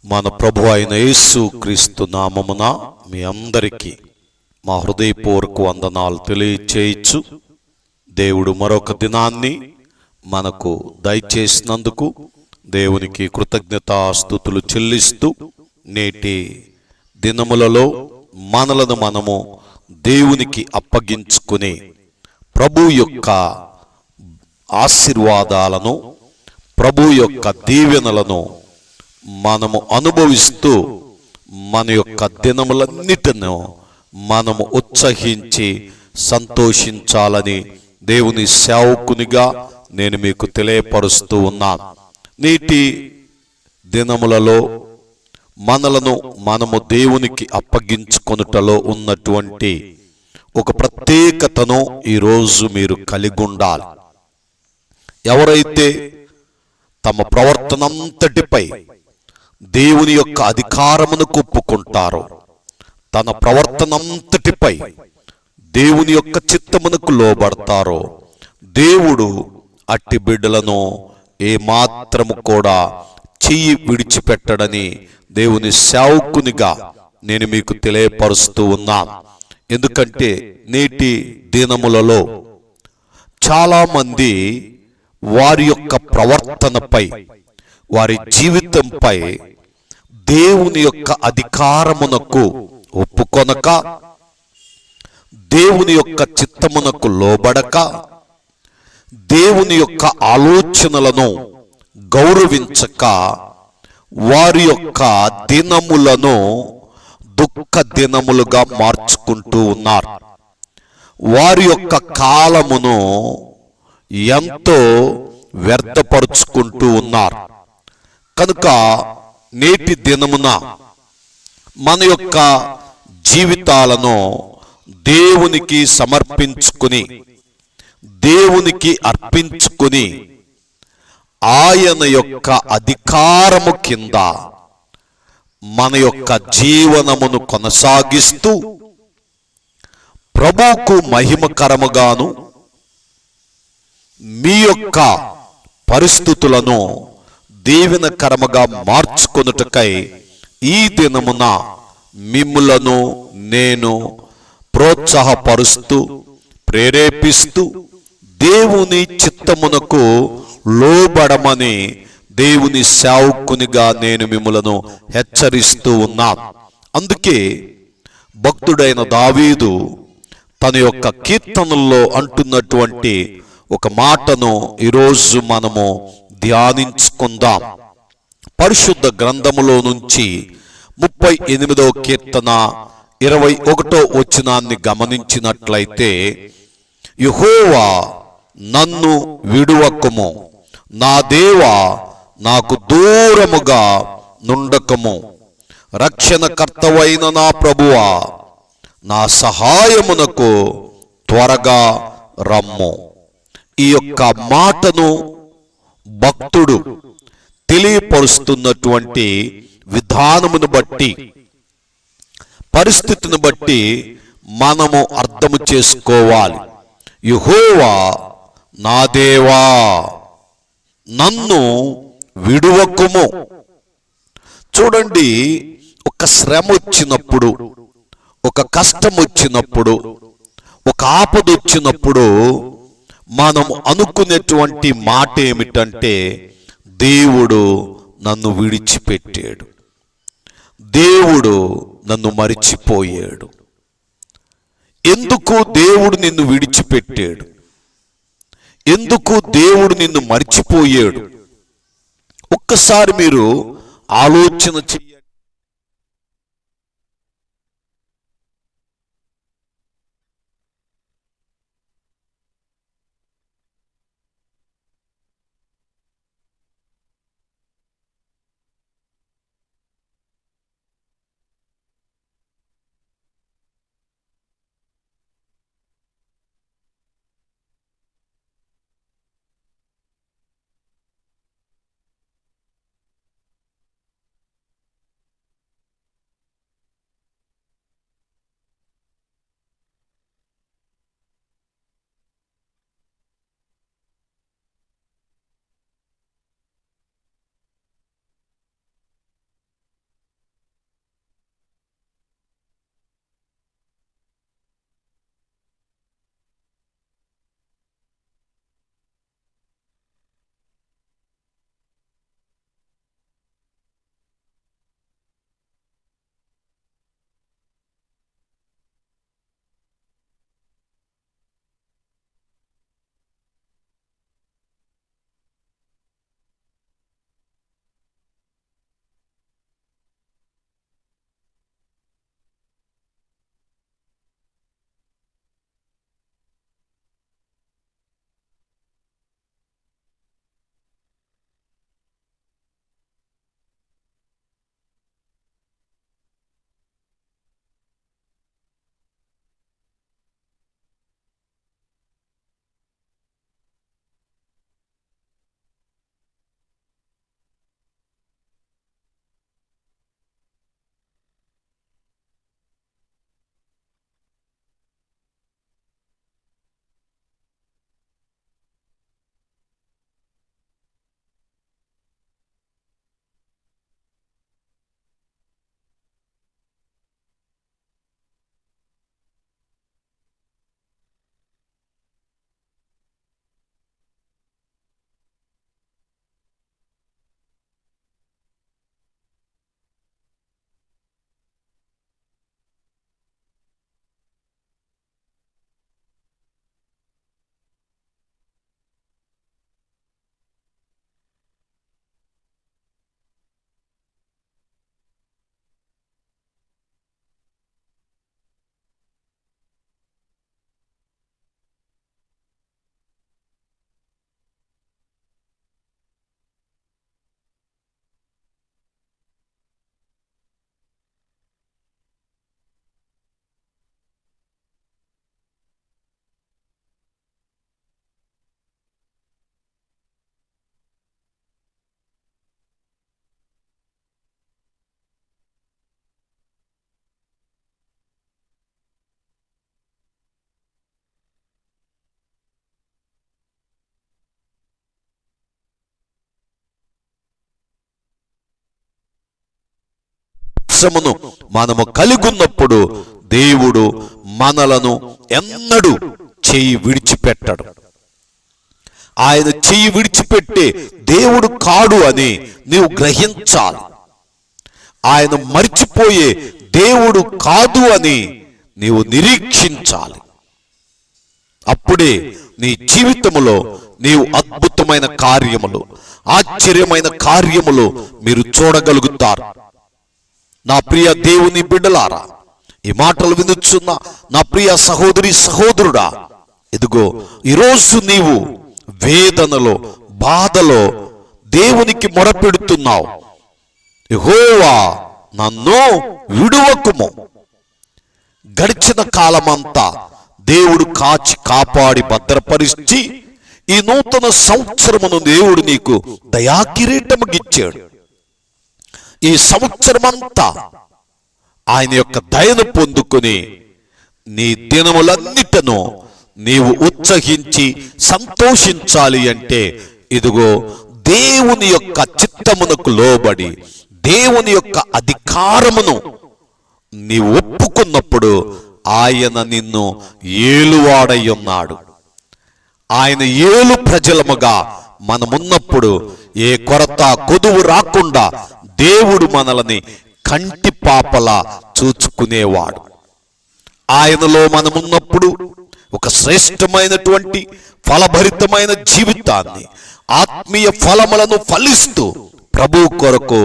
మన ప్రభు అయిన యేసు క్రీస్తు నామమున మీ అందరికీ మా హృదయపూర్వక వందనాలు తెలియచేయచ్చు. దేవుడు మరొక దినాన్ని మనకు దయచేసినందుకు దేవునికి కృతజ్ఞతాస్తుతులు చెల్లిస్తూ, నేటి దినములలో మనలను మనము దేవునికి అప్పగించుకుని ప్రభు యొక్క ఆశీర్వాదాలను, ప్రభు యొక్క దీవెనలను మనము అనుభవిస్తూ మన యొక్క దినములన్నిటిను మనము ఉత్సహించి సంతోషించాలని దేవుని సేవకునిగా నేను మీకు తెలియపరుస్తూ ఉన్నాను. నేటి దినములలో మనలను మనము దేవునికి అప్పగించుకొనుటలో ఉన్నటువంటి ఒక ప్రత్యేకతను ఈరోజు మీరు కలిగి ఉండాలి. ఎవరైతే తమ ప్రవర్తనంతటిపై దేవుని యొక్క అధికారమును ఒప్పుకుంటారో, తన ప్రవర్తనంతటిపై దేవుని యొక్క చిత్తమునకు లోబడతారో, దేవుడు అట్టి బిడ్డలను ఏమాత్రము కూడా చెయ్యి విడిచిపెట్టడని దేవుని సేవకునిగా నేను మీకు తెలియపరుస్తూ ఉన్నాను. ఎందుకంటే నేటి దినములలో చాలామంది వారి యొక్క ప్రవర్తనపై, వారి జీవితంపై దేవుని యొక్క అధికారమునకు ఒప్పుకొనక, దేవుని యొక్క చిత్తమునకు లోబడక, దేవుని యొక్క ఆలోచనలను గౌరవించక, వారి యొక్క దినములను దుఃఖ దినములుగా మార్చుకుంటూ ఉన్నారు. వారి యొక్క కాలమును ఎంతో వ్యర్థపరుచుకుంటూ ఉన్నారు. కనుక నేటి దినమున మన యొక్క జీవితాలను దేవునికి సమర్పించుకుని, దేవునికి అర్పించుకుని, ఆయన యొక్క అధికారము కింద మన యొక్క జీవనమును కొనసాగిస్తూ ప్రభువుకు మహిమకరముగాను, మీ యొక్క పరిస్థితులను దీవెనకరముగా మార్చుకొనుటకై ఈ దినమున మిమ్ములను నేను ప్రోత్సాహపరుస్తూ, ప్రేరేపిస్తూ, దేవుని చిత్తమునకు లోబడమని దేవుని సేవకునిగా నేను మిమ్ములను హెచ్చరిస్తూ ఉన్నాను. అందుకే భక్తుడైన దావీదు తన యొక్క కీర్తనల్లో అంటున్నటువంటి ఒక మాటను ఈరోజు మనము ధ్యానించుకుందాం. పరిశుద్ధ గ్రంథములో నుంచి 38వ కీర్తన 21వ వచనాన్ని గమనించినట్లయితే, యెహోవా నన్ను విడువకుము, నా దేవా నాకు దూరముగా నుండకము, రక్షణకర్తవైన నా ప్రభువా నా సహాయమునకు త్వరగా రమ్ము. ఈ యొక్క మాటను భక్తుడు తెలియపరుస్తున్నటువంటి విధానమును బట్టి, పరిస్థితిని బట్టి మనము అర్థము చేసుకోవాలి. యెహోవా నా దేవా నన్ను విడువకుము. చూడండి, ఒక శ్రమ వచ్చినప్పుడు, ఒక కష్టం వచ్చినప్పుడు, ఒక ఆపద వచ్చినప్పుడు మనం అనుకునేటువంటి మాట ఏమిటంటే, దేవుడు నన్ను విడిచిపెట్టాడు, దేవుడు నన్ను మరిచిపోయాడు. ఎందుకు దేవుడు నిన్ను విడిచిపెట్టాడు? ఎందుకు దేవుడు నిన్ను మరిచిపోయాడు? ఒక్కసారి మీరు ఆలోచన చేయండి. విశ్వాసమును మనము కలిగి ఉన్నప్పుడు దేవుడు మనలను ఎన్నడూ చెయ్యి విడిచిపెట్టడు. ఆయన చెయ్యి విడిచిపెట్టే దేవుడు కాడు అని నీవు గ్రహించాలి. ఆయన మర్చిపోయే దేవుడు కాదు అని నీవు నిరీక్షించాలి. అప్పుడే నీ జీవితములో నీవు అద్భుతమైన కార్యములు, ఆశ్చర్యమైన కార్యములు మీరు చూడగలుగుతారు. నా ప్రియ దేవుని బిడ్డలారా, ఈ మాటలు వినుచున్న నా ప్రియ సహోదరి సహోదరుడా, ఇదిగో ఈరోజు నీవు వేదనలో, బాధలో దేవునికి మొరపెడుతున్నావు. యెహోవా నన్ను విడువకుము. గడిచిన కాలమంతా దేవుడు కాచి కాపాడి భద్రపరిచి ఈ నూతన సంవత్సరమును దేవుడు నీకు దయాకిరీటముగిచ్చాడు. ఈ సంవత్సరమంతా ఆయన యొక్క దయను పొందుకొని నీ దినములన్నిటను నీవు ఉత్సహించి సంతోషించాలి అంటే ఇదిగో దేవుని యొక్క చిత్తమునకు లోబడి దేవుని యొక్క అధికారమును నీవు ఒప్పుకున్నప్పుడు ఆయన నిన్ను ఏలువాడై ఉన్నాడు. ఆయన ఏలు ప్రజలముగా మనమున్నప్పుడు ఏ కొరత కొదువు రాకుండా దేవుడు మనల్ని కంటి పాపలా చూచుకునేవాడు. ఆయనలో మనమున్నప్పుడు ఒక శ్రేష్టమైనటువంటి ఫలభరితమైన జీవితాన్ని, ఆత్మీయ ఫలములను ఫలిస్తూ ప్రభు కొరకు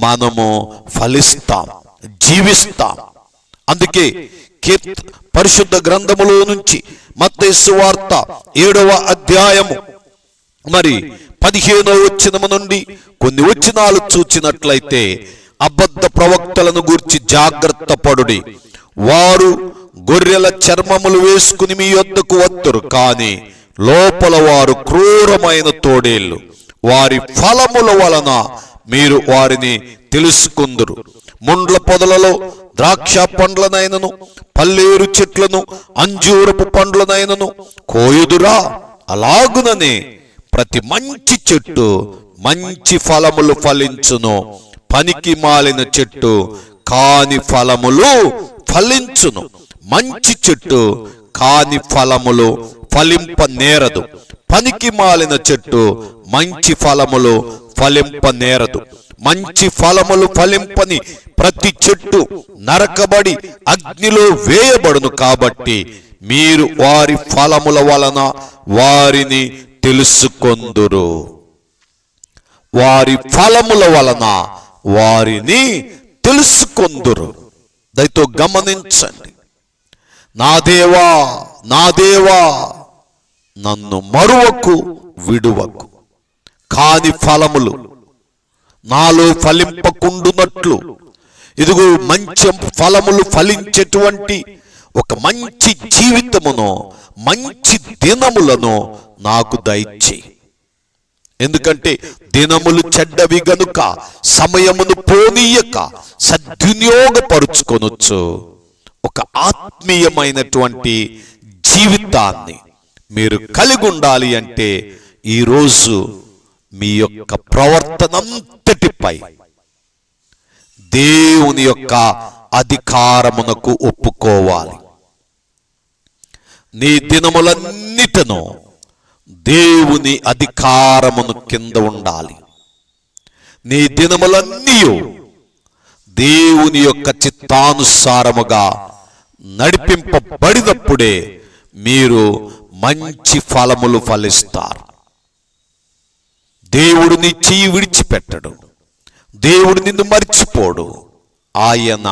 మనము ఫలిస్తాం, జీవిస్తాం. అందుకే పరిశుద్ధ గ్రంథములో నుంచి మత్తయి సువార్త 7వ అధ్యాయము 15వ వచనము నుండి కొన్ని వచనాలు చూచినట్లయితే, అబద్ధ ప్రవక్తలను గూర్చి జాగ్రత్త పడుడి. వారు గొర్రెల చర్మములు వేసుకుని మీ యొద్దకు వత్తురు, కానీ లోపల వారు క్రూరమైన తోడేళ్లు. వారి ఫలముల వలన మీరు వారిని తెలుసుకుందురు. ముండ్ల పొదలలో ద్రాక్ష పండ్లనైనను, పల్లేరు చెట్లను, అంజూరపు పండ్లనైనను కోయుదురా? అలాగుననే ప్రతి మంచి చెట్టు మంచి ఫలములు ఫలించును, పనికి మాలిన చెట్టు కాని ఫలములు ఫలించును. మంచి చెట్టు కాని ఫలములు ఫలింప నేరదు, పనికి మాలిన చెట్టు మంచి ఫలములు ఫలింప నేరదు. మంచి ఫలములు ఫలింపని ప్రతి చెట్టు నరకబడి అగ్నిలో వేయబడును. కాబట్టి మీరు వారి ఫలముల వలన వారిని తెలుసుకొందురు. వారి ఫలముల వలన వారిని తెలుసుకొందురు. దయతో గమనించండి. నా దేవా, నా దేవా, నన్ను మరువకు, విడువకు. కాని ఫలములు నాలో ఫలింపకుండునట్లు ఇదిగో మంచి ఫలములు ఫలించేటువంటి ఒక మంచి జీవితమును, మంచి దినములను నాకు దయచేయి. ఎందుకంటే దినములు చెడ్డవి గనుక సమయమును పోనీయక సద్వినియోగపరుచుకొనొచ్చు. ఒక ఆత్మీయమైనటువంటి జీవితాన్ని మీరు కలిగి ఉండాలి అంటే ఈరోజు మీ యొక్క ప్రవర్తనంతటిపై దేవుని యొక్క అధికారమునకు ఒప్పుకోవాలి. నీ దినములన్నిటను దేవుని అధికారమును కింద ఉండాలి. నీ దినములన్నీ దేవుని యొక్క చిత్తానుసారముగా నడిపింపబడినప్పుడే మీరు మంచి ఫలములు ఫలిస్తారు. దేవుడు నీ చెయ్యి విడిచిపెట్టడు, దేవుడు నిన్ను మర్చిపోడు. ఆయన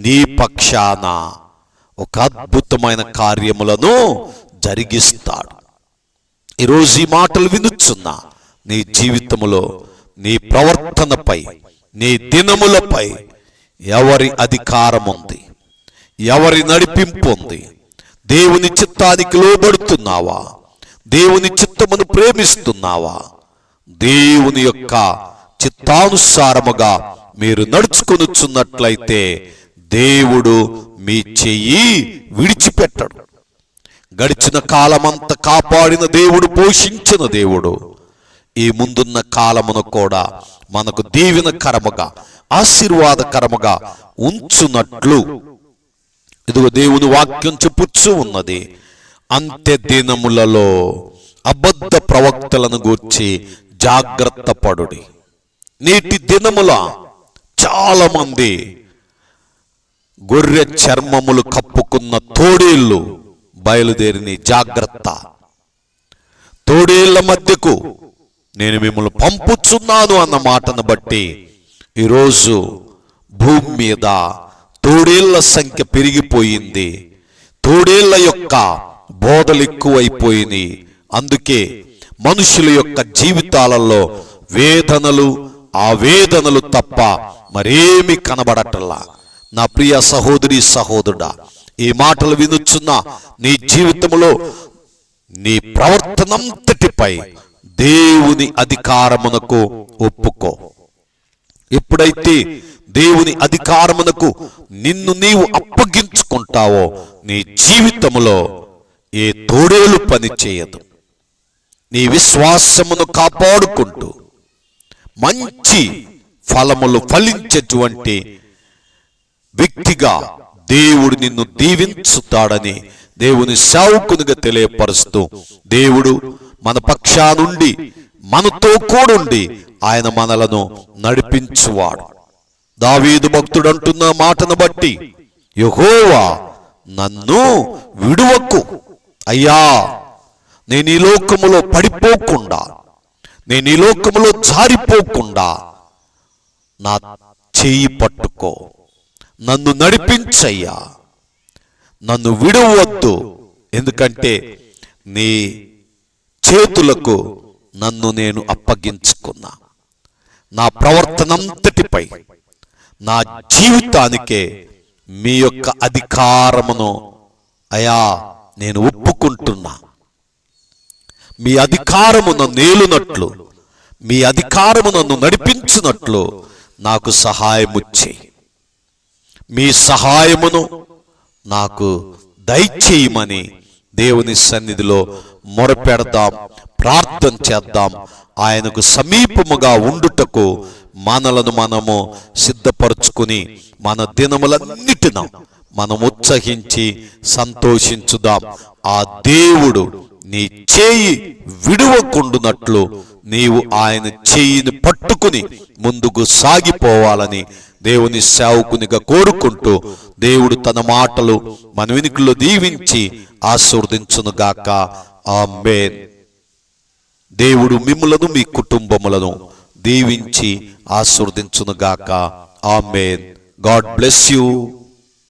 నీ పక్షాన ఒక అద్భుతమైన కార్యములను జరిగిస్తాడు. ఈరోజు ఈ మాటలు వినుచున్నా నీ జీవితములో, నీ ప్రవర్తనపై, నీ దినములపై ఎవరి అధికారం ఉంది, ఎవరి నడిపింపు ఉంది? దేవుని చిత్తానికి లోబడుతున్నావా? దేవుని చిత్తమును ప్రేమిస్తున్నావా? దేవుని యొక్క చిత్తానుసారముగా మీరు నడుచుకొనుచున్నట్లయితే దేవుడు మీ చెయ్యి విడిచిపెట్టడు. గడిచిన కాలమంతా కాపాడిన దేవుడు, పోషించిన దేవుడు ఈ ముందున్న కాలమును కూడా మనకు దీవెనకరముగా ఆశీర్వాదకరముగా ఉంచునట్లు ఇదిగో దేవుని వాక్యం చెప్పుచ్చు ఉన్నది. అంత్య దినములలో అబద్ధ ప్రవక్తలను గూర్చి జాగ్రత్త పడుడి. నేటి దినముల చాలా మంది గొర్రె చర్మములు కప్పుకున్న తోడేళ్ళు బయలుదేరిని. జాగ్రత్త. తోడేళ్ల మధ్యకు నేను మిమ్మల్ని పంపుచున్నాను అన్న మాటను బట్టి ఈరోజు భూమి మీద తోడేళ్ల సంఖ్య పెరిగిపోయింది. తోడేళ్ల యొక్క బోధలు ఎక్కువైపోయినాయి. అందుకే మనుషుల యొక్క జీవితాలలో వేదనలు, ఆవేదనలు తప్ప మరేమి కనబడటల్లా. నా ప్రియ సహోదరి సహోదరుడా, ఈ మాటలు వినుచున్న నీ జీవితంలో నీ ప్రవర్తనంతటిపై దేవుని అధికారమునకు ఒప్పుకో. ఎప్పుడైతే దేవుని అధికారమునకు నిన్ను నీవు అప్పగించుకుంటావో నీ జీవితములో ఏ తోడేలు పని చేయదు. నీ విశ్వాసమును కాపాడుకుంటూ మంచి ఫలములు ఫలించేటువంటి వ్యక్తిగా దేవుడు నిన్ను దీవించుతాడని దేవుని సేవకునిగా తెలియపరుస్తూ, దేవుడు మన పక్షానుండి మనతో కూడుండి ఆయన మనలను నడిపించువాడు. దావీదు భక్తుడు అంటున్న మాటను బట్టి, యెహోవా నన్ను విడువకు అయ్యా, నేను ఈ లోకములో పడిపోకుండా, నేను ఈ లోకములో జారిపోకుండా నా చెయ్యి పట్టుకో, నన్ను నడిపించయ్యా, నన్ను విడువద్దు. ఎందుకంటే నీ చేతులకు నన్ను నేను అప్పగించుకున్నా. నా ప్రవర్తనంతటిపై, నా జీవితానికే మీ యొక్క అధికారమును అయా నేను ఒప్పుకుంటున్నా. మీ అధికారము నన్ను ఏలునట్లు, మీ అధికారము నన్ను నడిపించునట్లు నాకు సహాయము చేయి. మీ సహాయమును నాకు దయచేయమని దేవుని సన్నిధిలో మొరపెడదాం, ప్రార్థన చేద్దాం. ఆయనకు సమీపముగా ఉండుటకు మనలను మనము సిద్ధపరచుకుని మన దినములన్నిటిన మనం ఉత్సహించి సంతోషించుదాం. ఆ దేవుడు నీ చేయి విడువకుండునట్లు నీవు ఆయన చేయిని పట్టుకుని ముందుకు సాగిపోవాలని దేవుని సేవకునిగా కోరుకుంటూ, దేవుడు తన మాటలు మన వినికిలో దీవించి ఆశీర్వదించునుగాక. ఆమేన్. దేవుడు మిమ్ములను మీ కుటుంబములను దీవించి ఆశీర్వదించునుగాక. ఆమేన్. God bless you.